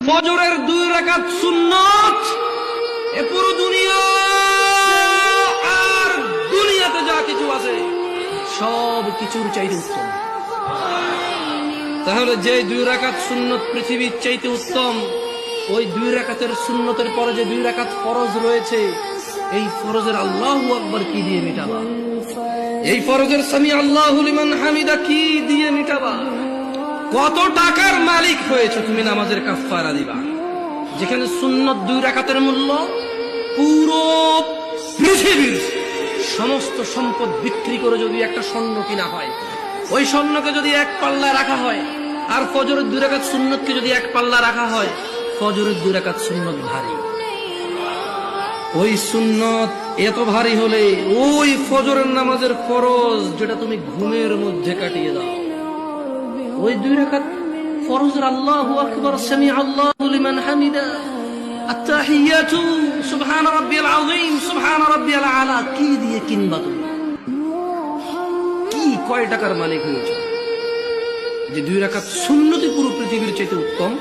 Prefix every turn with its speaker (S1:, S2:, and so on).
S1: ফজরের 2 রাকাত সুন্নত এ পুরো দুনিয়া আর দুনিয়াতে যা কিছু আছে সব কিছুর চাইতে উত্তম। তাহলে যে 2 রাকাত সুন্নত পৃথিবীর চাইতে উত্তম, ওই 2 রাকাতের সুন্নতের পরে যে 2 রাকাত ফরজ রয়েছে, এই ফরজের আল্লাহু আকবার কি দিয়ে মিটাবা? এই ফরজের সামি আল্লাহু লিমান হামিদা কি দিয়ে মিটাবা? কত টাকার মালিক হয়েছে তুমি নামাজের কাফারা দিবা? যেখানে সুন্নত 2 রাকাতের মূল্য পুরো পৃথিবীর সমস্ত সম্পদ বিক্রি করে যদি একটা স্বর্ণ কিনা হয়, ওই স্বর্ণকে যদি এক পাল্লা রাখা হয়, আর ফজরের 2 রাকাত সুন্নতকে যদি এক পাল্লা রাখা হয়, ফজরের 2 রাকাত সুন্নত ভারী। ওই সুন্নত এত ভারী হলে ওই ফজরের নামাজের ফরজ যেটা তুমি ঘুমের মধ্যে কাটিয়ে দাও, ওই 2 রাকাত ফরজের আল্লাহু আকবার সামি আল্লাহু লিমান হামিদা আত-তাহিয়াতু সুবহান রাব্বিয়াল আযীম সুবহান রাব্বিয়াল আলা কি দিয়ে কিনবা? তুমি কি কয় টাকার মালিক হয়েছে যে 2 রাকাত সুন্নতি পুরো পৃথিবীর চাইতে উত্তম?